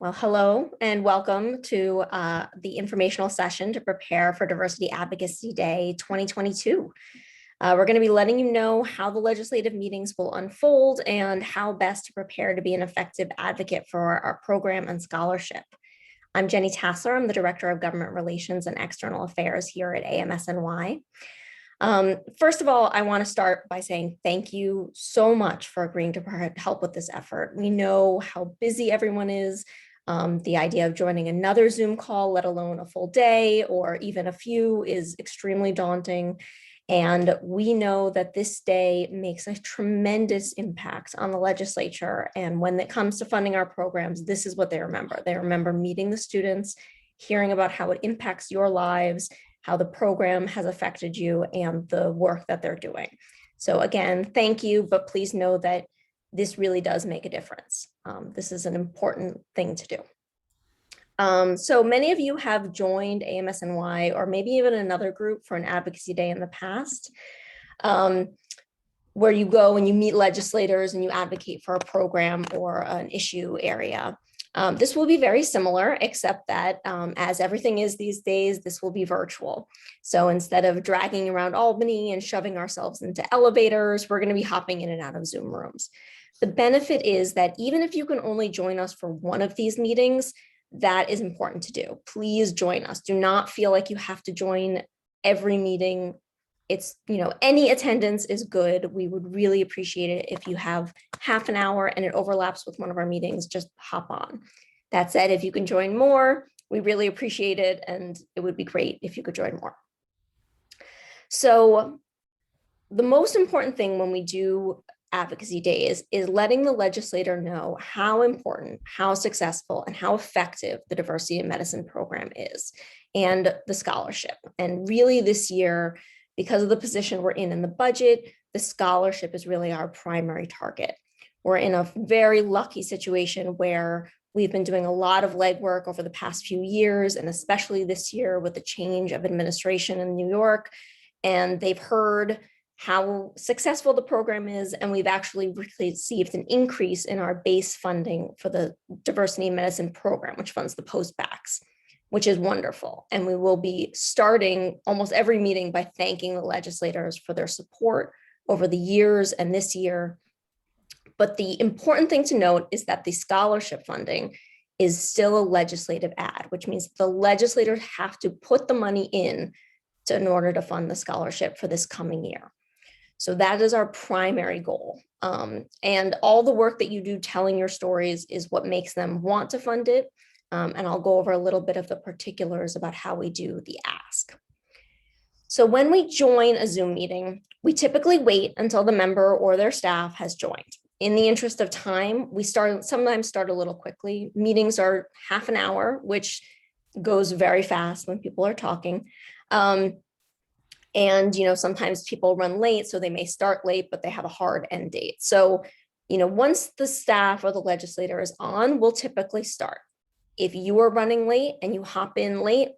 Well, hello and welcome to the informational session to prepare for Diversity Advocacy Day 2022. We're going to be letting you know how the legislative meetings will unfold and how best to prepare to be an effective advocate for our program and scholarship. I'm Jenny Tassler. I'm the Director of Government Relations and External Affairs here at AMSNY. First of all, I want to start by saying thank you so much for agreeing to help with this effort. We know how busy everyone is. The idea of joining another Zoom call, let alone a full day or even a few, is extremely daunting. And we know that this day makes a tremendous impact on the legislature. And when it comes to funding our programs, this is what they remember. They remember meeting the students, hearing about how it impacts your lives, how the program has affected you, and the work that they're doing. So again, thank you, but please know that this really does make a difference. This is an important thing to do. So many of you have joined AMSNY or maybe even another group for an advocacy day in the past, where you go and you meet legislators and you advocate for a program or an issue area. This will be very similar, except that as everything is these days, this will be virtual. So instead of dragging around Albany and shoving ourselves into elevators, we're going to be hopping in and out of Zoom rooms. The benefit is that even if you can only join us for one of these meetings, that is important to do. Please join us. Do not feel like you have to join every meeting. It's, any attendance is good. We would really appreciate it if you have half an hour and it overlaps with one of our meetings, just hop on. That said, if you can join more, we really appreciate it, and it would be great if you could join more. So the most important thing when we do advocacy days is letting the legislator know how important, how successful, and how effective the diversity in medicine program is, and the scholarship. And really this year, because of the position we're in the budget, the scholarship is really our primary target. We're in a very lucky situation where we've been doing a lot of legwork over the past few years, and especially this year with the change of administration in New York, and they've heard how successful the program is, and we've actually received an increase in our base funding for the diversity in medicine program, which funds the postbacks, which is wonderful. And we will be starting almost every meeting by thanking the legislators for their support over the years and this year. But the important thing to note is that the scholarship funding is still a legislative ad, which means the legislators have to put the money in order to fund the scholarship for this coming year. So that is our primary goal. And all the work that you do telling your stories is what makes them want to fund it. And I'll go over a little bit of the particulars about how we do the ask. So when we join a Zoom meeting, we typically wait until the member or their staff has joined. In the interest of time, we sometimes start a little quickly. Meetings are half an hour, which goes very fast when people are talking. And, sometimes people run late, so they may start late, but they have a hard end date. So, once the staff or the legislator is on, we'll typically start. If you are running late and you hop in late,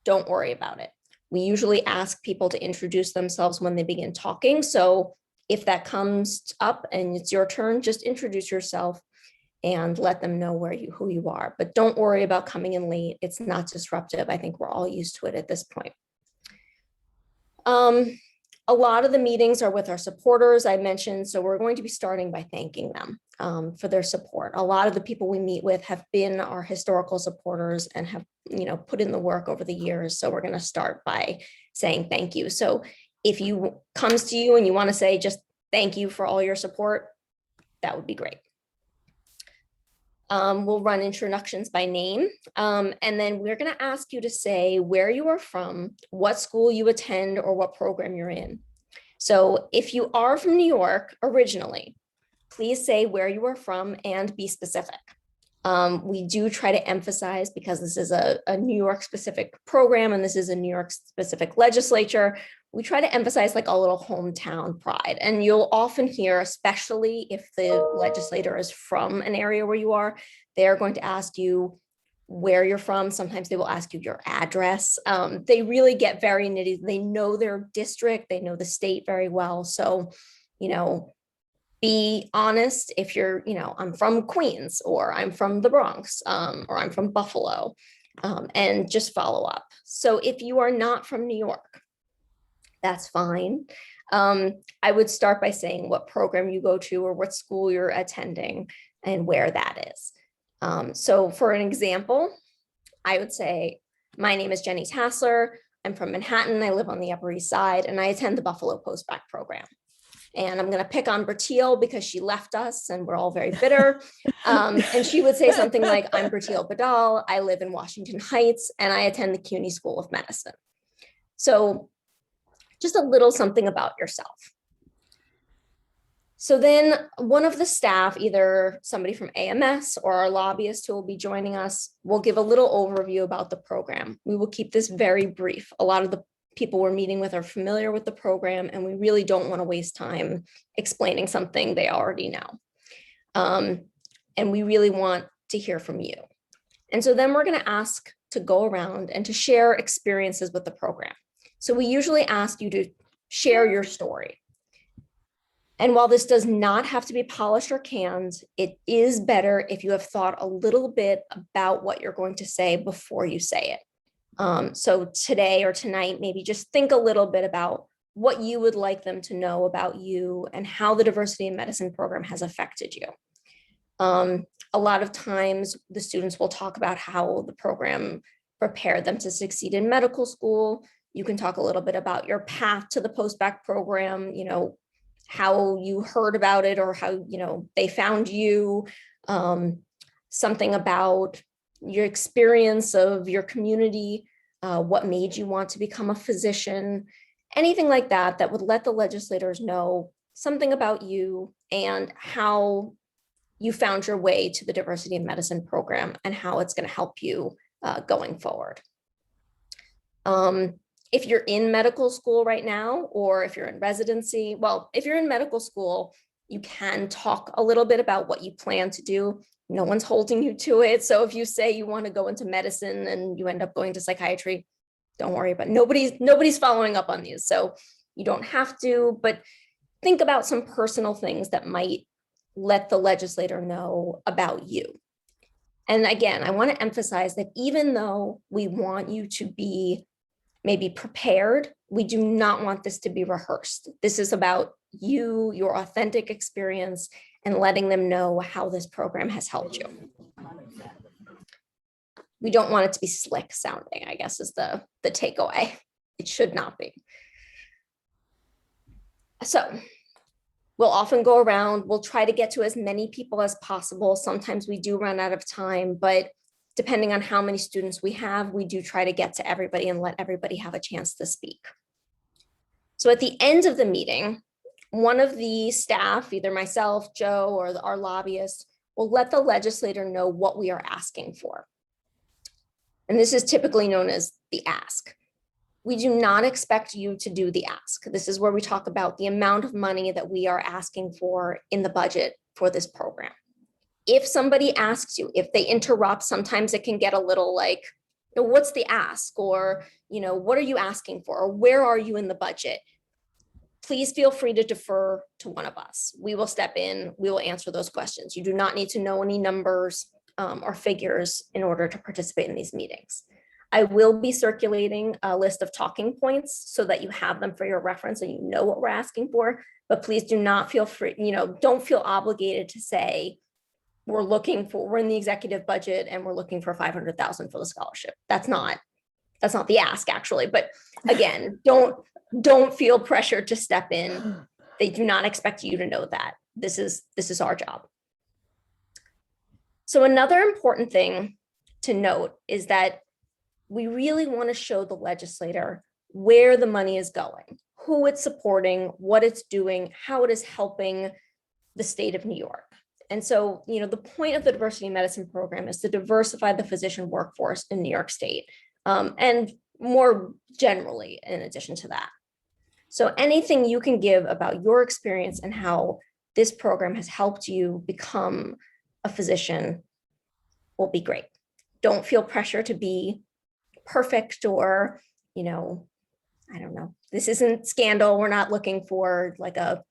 don't worry about it. We usually ask people to introduce themselves when they begin talking. So if that comes up and it's your turn, just introduce yourself and let them know who you are. But don't worry about coming in late. It's not disruptive. I think we're all used to it at this point. A lot of the meetings are with our supporters, I mentioned, so we're going to be starting by thanking them for their support. A lot of the people we meet with have been our historical supporters and have, put in the work over the years. So we're going to start by saying thank you. So if you comes to you and you want to say just thank you for all your support, that would be great. We'll run introductions by name, and then we're going to ask you to say where you are from, what school you attend, or what program you're in. So if you are from New York originally, please say where you are from and be specific. We do try to emphasize, because this is a New York specific program and this is a New York specific legislature, we try to emphasize like a little hometown pride. And you'll often hear, especially if the legislator is from an area where you are, they're going to ask you where you're from. Sometimes they will ask you your address. They really get very nitty. They know their district, they know the state very well. So, Be honest if you're, I'm from Queens, or I'm from the Bronx, or I'm from Buffalo, and just follow up. So if you are not from New York, that's fine. I would start by saying what program you go to or what school you're attending and where that is. So for an example, I would say, my name is Jenny Tassler. I'm from Manhattan. I live on the Upper East Side, and I attend the Buffalo Postback program. And I'm going to pick on Bertil because she left us and we're all very bitter. And she would say something like, I'm Bertil Badal. I live in Washington Heights and I attend the CUNY School of Medicine. So just a little something about yourself. So then one of the staff, either somebody from AMS or our lobbyist who will be joining us, will give a little overview about the program. We will keep this very brief. A lot of the people we're meeting with are familiar with the program, and we really don't want to waste time explaining something they already know. And we really want to hear from you. And so then we're going to ask to go around and to share experiences with the program. So we usually ask you to share your story. And while this does not have to be polished or canned, it is better if you have thought a little bit about what you're going to say before you say it. So today or tonight, maybe just think a little bit about what you would like them to know about you and how the Diversity in Medicine program has affected you. A lot of times the students will talk about how the program prepared them to succeed in medical school. You can talk a little bit about your path to the postbac program, how you heard about it or how, they found you, something about your experience of your community, what made you want to become a physician, anything like that, that would let the legislators know something about you and how you found your way to the Diversity in Medicine program and how it's going to help you going forward. If you're in medical school right now, or if you're in residency, well, if you're in medical school, you can talk a little bit about what you plan to do. No one's holding you to it. So if you say you want to go into medicine and you end up going to psychiatry, don't worry about it. Nobody's following up on these. So you don't have to, but think about some personal things that might let the legislator know about you. And again, I want to emphasize that even though we want you to be maybe prepared, we do not want this to be rehearsed. This is about you, your authentic experience, and letting them know how this program has helped you. We don't want it to be slick sounding, I guess, is the takeaway. It should not be. So we'll often go around, we'll try to get to as many people as possible. Sometimes we do run out of time, but depending on how many students we have, we do try to get to everybody and let everybody have a chance to speak. So at the end of the meeting, one of the staff, either myself, Joe, or our lobbyist, will let the legislator know what we are asking for. And this is typically known as the ask. We do not expect you to do the ask. This is where we talk about the amount of money that we are asking for in the budget for this program. If somebody asks you, if they interrupt, sometimes it can get a little like, what's the ask? Or, what are you asking for? Or where are you in the budget? Please feel free to defer to one of us. We will step in, we will answer those questions. You do not need to know any numbers or figures in order to participate in these meetings. I will be circulating a list of talking points so that you have them for your reference and you know what we're asking for, but please do not feel free, don't feel obligated to say, we're in the executive budget and we're looking for 500,000 for the scholarship. That's not the ask actually, but again, don't feel pressured to step in. They do not expect you to know that. This is our job. So another important thing to note is that we really want to show the legislator where the money is going, who it's supporting, what it's doing, how it is helping the state of New York. And so, the point of the Diversity in Medicine program is to diversify the physician workforce in New York State, and more generally, in addition to that. So anything you can give about your experience and how this program has helped you become a physician will be great. Don't feel pressure to be perfect or, I don't know. This isn't Scandal. We're not looking for like a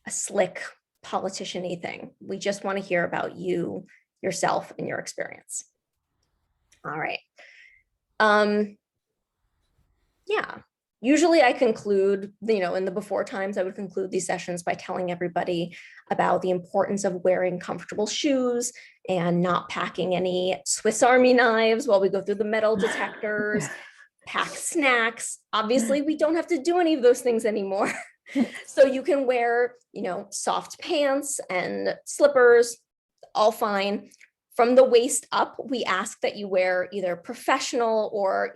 slick politician-y thing. We just want to hear about you, yourself, and your experience. All right. Yeah. Usually I conclude, in the before times, I would conclude these sessions by telling everybody about the importance of wearing comfortable shoes and not packing any Swiss Army knives while we go through the metal detectors, pack snacks. Obviously, we don't have to do any of those things anymore. So you can wear, soft pants and slippers, all fine. From the waist up, we ask that you wear either professional or,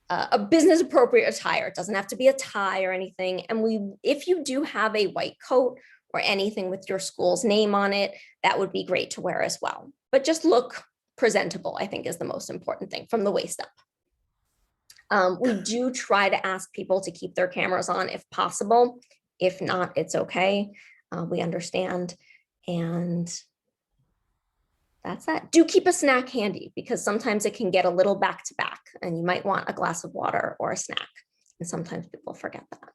a business appropriate attire. It doesn't have to be a tie or anything. And if you do have a white coat or anything with your school's name on it, that would be great to wear as well. But just look presentable, I think, is the most important thing from the waist up. We do try to ask people to keep their cameras on if possible. If not, it's okay. We understand. And that's that. Do keep a snack handy because sometimes it can get a little back to back and you might want a glass of water or a snack. And sometimes people forget that.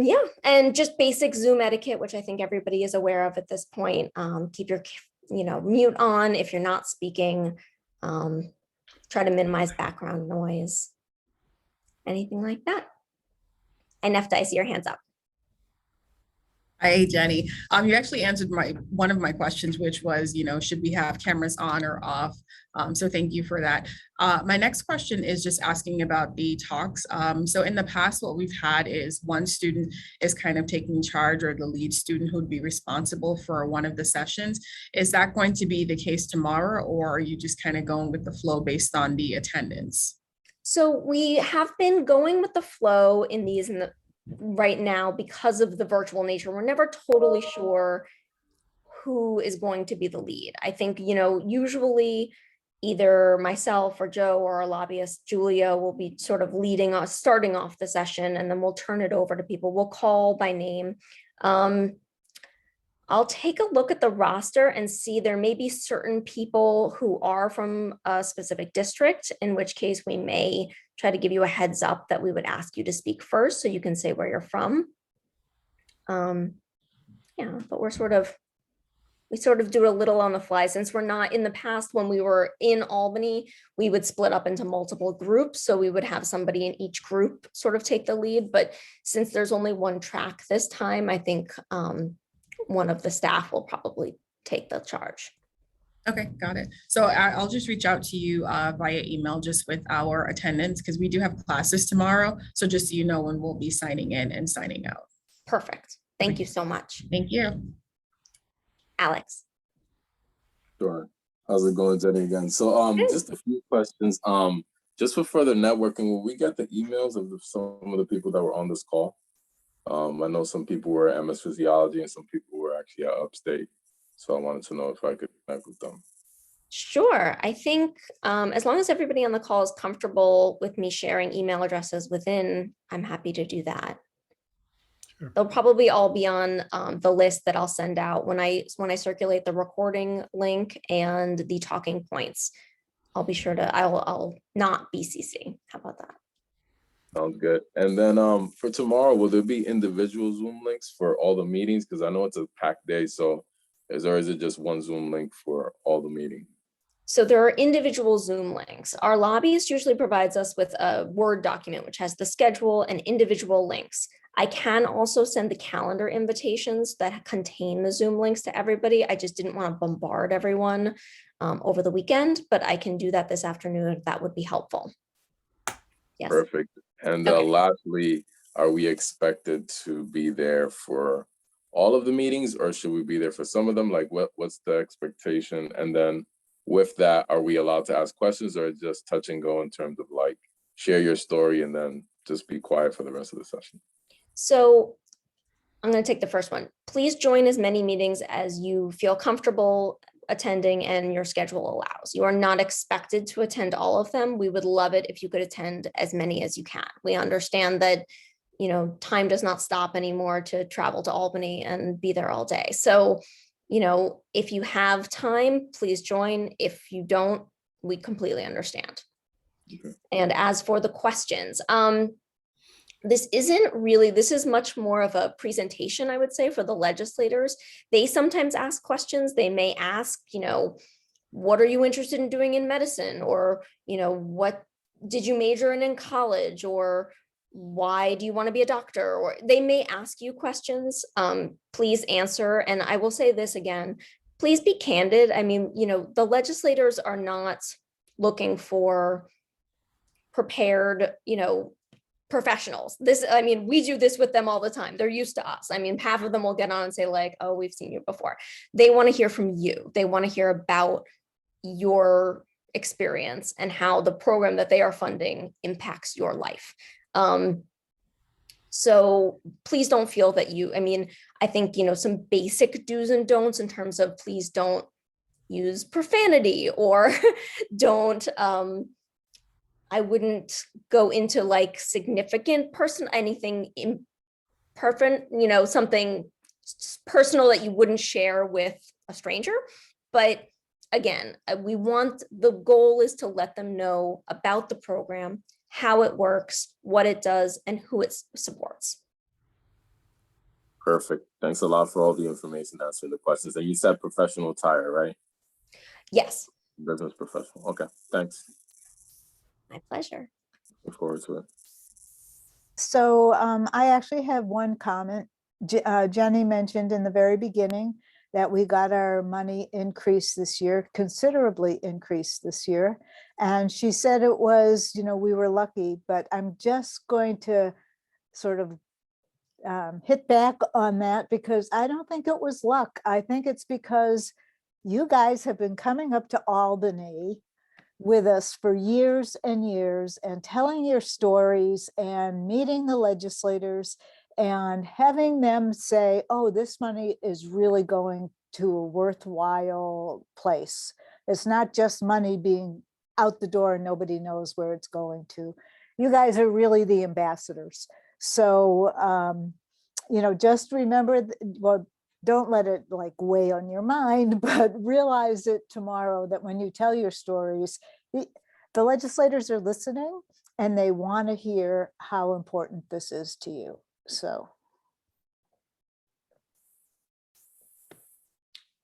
Yeah, and just basic Zoom etiquette, which I think everybody is aware of at this point. Keep your, mute on if you're not speaking. Try to minimize background noise. Anything like that. And Nefta, I see your hands up. Hi, Jenny. You actually answered one of my questions, which was, should we have cameras on or off? So thank you for that. My next question is just asking about the talks. So in the past, what we've had is one student is kind of taking charge or the lead student who would be responsible for one of the sessions. Is that going to be the case tomorrow, or are you just kind of going with the flow based on the attendance? So we have been going with the flow in these right now because of the virtual nature. We're never totally sure who is going to be the lead. I think, usually either myself or Joe or our lobbyist, Julia, will be sort of leading us, starting off the session, and then we'll turn it over to people. We'll call by name. I'll take a look at the roster and see there may be certain people who are from a specific district, in which case we may try to give you a heads up that we would ask you to speak first so you can say where you're from. Yeah, but we sort of do it a little on the fly since we're not in the past. When we were in Albany, we would split up into multiple groups. So we would have somebody in each group sort of take the lead. But since there's only one track this time, I think one of the staff will probably take the charge. Okay, got it. So I'll just reach out to you via email just with our attendance because we do have classes tomorrow. So just so you know when we'll be signing in and signing out. Perfect. Thank you so much. Thank you. Alex. Sure. How's it going, Jenny, again? So just a few questions. Just for further networking, will we get the emails of some of the people that were on this call? I know some people were at MS Physiology and some people were actually at Upstate. So I wanted to know if I could connect with them. Sure. I think as long as everybody on the call is comfortable with me sharing email addresses within, I'm happy to do that. Sure. They'll probably all be on the list that I'll send out when I circulate the recording link and the talking points. I'll be sure to, I'll not BCC. How about that? Sounds good. And then for tomorrow, will there be individual Zoom links for all the meetings? Because I know it's a packed day. So is it just one Zoom link for all the meetings? So there are individual Zoom links. Our lobbyist usually provides us with a Word document, which has the schedule and individual links. I can also send the calendar invitations that contain the Zoom links to everybody. I just didn't want to bombard everyone over the weekend, but I can do that this afternoon if that would be helpful. Yes. Perfect. And okay. Lastly, are we expected to be there for all of the meetings or should we be there for some of them? Like what's the expectation? And then with that, are we allowed to ask questions or just touch and go in terms of like share your story and then just be quiet for the rest of the session? So I'm going to take the first one. Please join as many meetings as you feel comfortable attending and your schedule allows. You are not expected to attend all of them. We would love it if you could attend as many as you can. We understand that, time does not stop anymore to travel to Albany and be there all day. So, if you have time, please join. If you don't, we completely understand. Okay. And as for the questions, this isn't really, this is much more of a presentation, I would say, for the legislators. They sometimes ask questions. They may ask, what are you interested in doing in medicine? Or, what did you major in college? Or why do you want to be a doctor? Or they may ask you questions. Please answer. And I will say this again, please be candid. I mean, the legislators are not looking for prepared, professionals. We do this with them all the time. They're used to us. I mean, half of them will get on and say like, oh, we've seen you before. They want to hear from you. They want to hear about your experience and how the program that they are funding impacts your life. So please don't feel that I think, some basic do's and don'ts in terms of please don't use profanity or don't, I wouldn't go into like significant anything imperfect, something personal that you wouldn't share with a stranger. But again, the goal is to let them know about the program, how it works, what it does, and who it supports. Perfect. Thanks a lot for all the information, answering the questions. And you said professional attire, right? Yes. Business professional. Okay, thanks. My pleasure. Look forward to it. So I actually have one comment. Jenny mentioned in the very beginning that we got our money increased this year, considerably increased this year. And she said it was, we were lucky, but I'm just going to sort of hit back on that because I don't think it was luck. I think it's because you guys have been coming up to Albany with us for years and years and telling your stories and meeting the legislators and having them say, oh, this money is really going to a worthwhile place. It's not just money being out the door and nobody knows where it's going to. You guys are really the ambassadors. So, just remember, don't let it like weigh on your mind, but realize it tomorrow that when you tell your stories, the legislators are listening and they want to hear how important this is to you. So.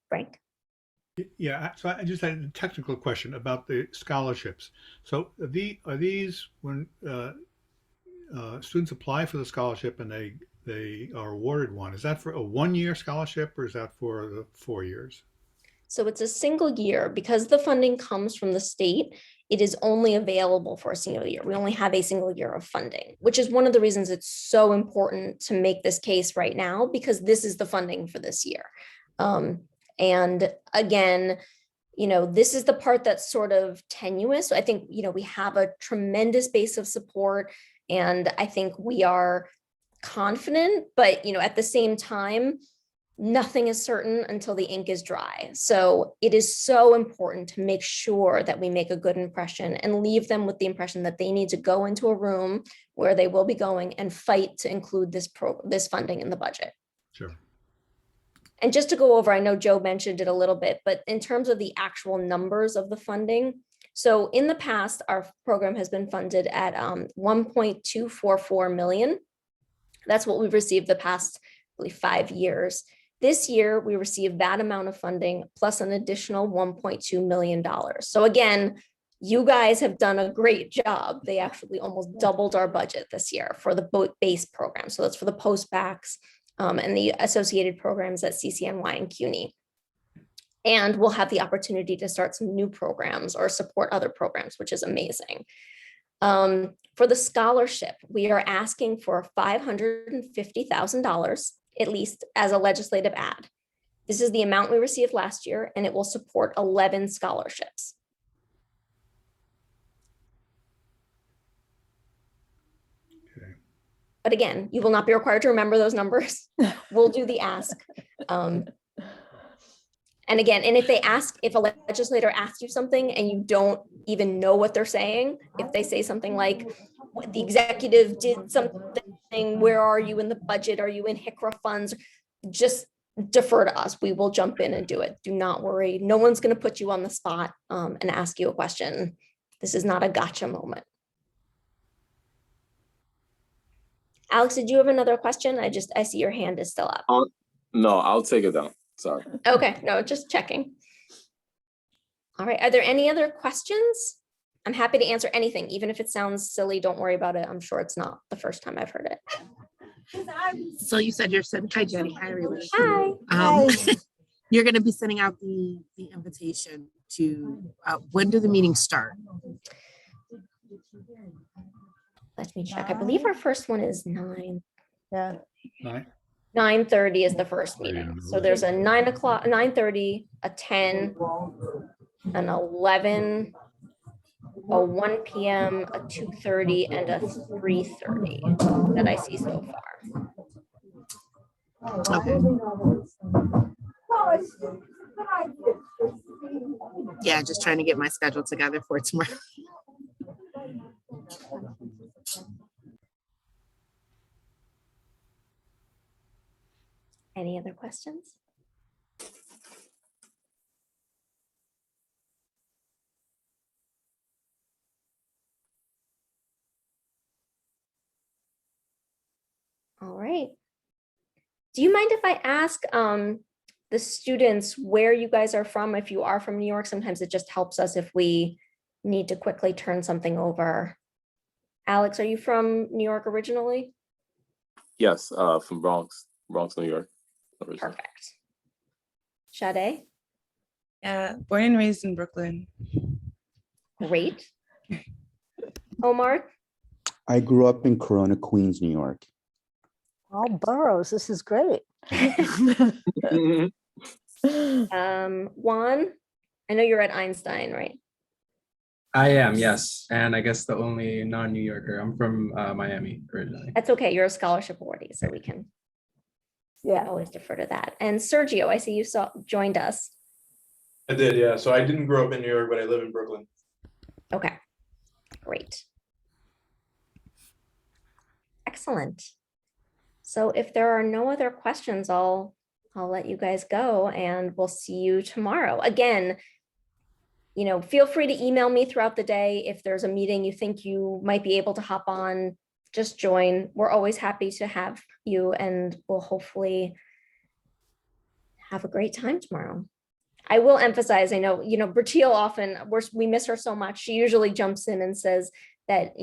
Frank. Yeah, so I just had a technical question about the scholarships. So are these when students apply for the scholarship and they are awarded one, is that for a 1-year scholarship or is that for the 4 years? So it's a single year because the funding comes from the state. It is only available for a single year. We only have a single year of funding, which is one of the reasons it's so important to make this case right now, because this is the funding for this year. And again, this is the part that's sort of tenuous. So I think, we have a tremendous base of support and I think we are confident, but, at the same time, nothing is certain until the ink is dry. So it is so important to make sure that we make a good impression and leave them with the impression that they need to go into a room where they will be going and fight to include this funding in the budget. Sure. And just to go over, I know Joe mentioned it a little bit, but in terms of the actual numbers of the funding, so in the past, our program has been funded at 1.244 million. That's what we've received the past, I believe, 5 years. This year, we received that amount of funding plus an additional $1.2 million. So again, you guys have done a great job. They actually almost doubled our budget this year for the base program. So that's for the post-backs and the associated programs at CCNY and CUNY. And we'll have the opportunity to start some new programs or support other programs, which is amazing. For the scholarship, we are asking for $550,000, at least as a legislative add. This is the amount we received last year, and it will support 11 scholarships. Okay. But again, you will not be required to remember those numbers. We'll do the ask. And again, and if a legislator asks you something and you don't even know what they're saying, if they say something like, the executive did something, where are you in the budget? Are you in HICRA funds? Just defer to us. We will jump in and do it. Do not worry. No one's going to put you on the spot and ask you a question. This is not a gotcha moment. Alex, did you have another question? I see your hand is still up. No, I'll take it down. Sorry. Okay, no, just checking. All right, are there any other questions? I'm happy to answer anything, even if it sounds silly, don't worry about it. I'm sure it's not the first time I've heard it. So you said you're sending, hi Jenny, hi everybody. Hi. Um, you're gonna be sending out the invitation to, when do the meetings start? Let me check. I believe our first one is 9. Yeah, 9:30 is the first Oh, yeah, meeting. no, So there's a 9 o'clock, 9:30, a 10, an 11, a 1 p.m., a 2:30, and a 3:30 that I see so far. Okay. Yeah, just trying to get my schedule together for tomorrow. Any other questions? All right. Do you mind if I ask the students where you guys are from? If you are from New York, sometimes it just helps us if we need to quickly turn something over. Alex, are you from New York originally? Yes, from Bronx, New York. Originally. Perfect. Sade? Yeah, born and raised in Brooklyn. Great. Omar? I grew up in Corona, Queens, New York. all boroughs. This is great. Juan? I know you're at Einstein, right? I am, yes. And I guess the only non-New Yorker. I'm from Miami originally. That's okay. You're a scholarship awardee, so we can Yeah. always defer to that. And Sergio, I see you joined us. I did, yeah. So I didn't grow up in New York, but I live in Brooklyn. Okay, great. Excellent. So if there are no other questions, I'll let you guys go and we'll see you tomorrow. Again, feel free to email me throughout the day. If there's a meeting you think you might be able to hop on, just join. We're always happy to have you and we'll hopefully have a great time tomorrow. I will emphasize, I know, Bertil often, we miss her so much. She usually jumps in and says that,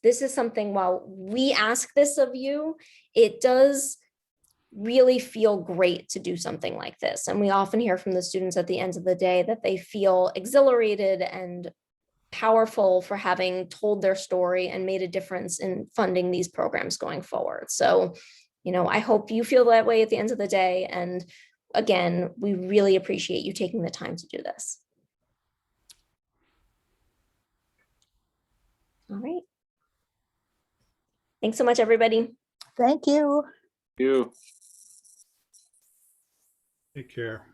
this is something, while we ask this of you, it does really feel great to do something like this. And we often hear from the students at the end of the day that they feel exhilarated and powerful for having told their story and made a difference in funding these programs going forward. So, I hope you feel that way at the end of the day. And again, we really appreciate you taking the time to do this. All right. Thanks so much, everybody. Thank you. You. Take care.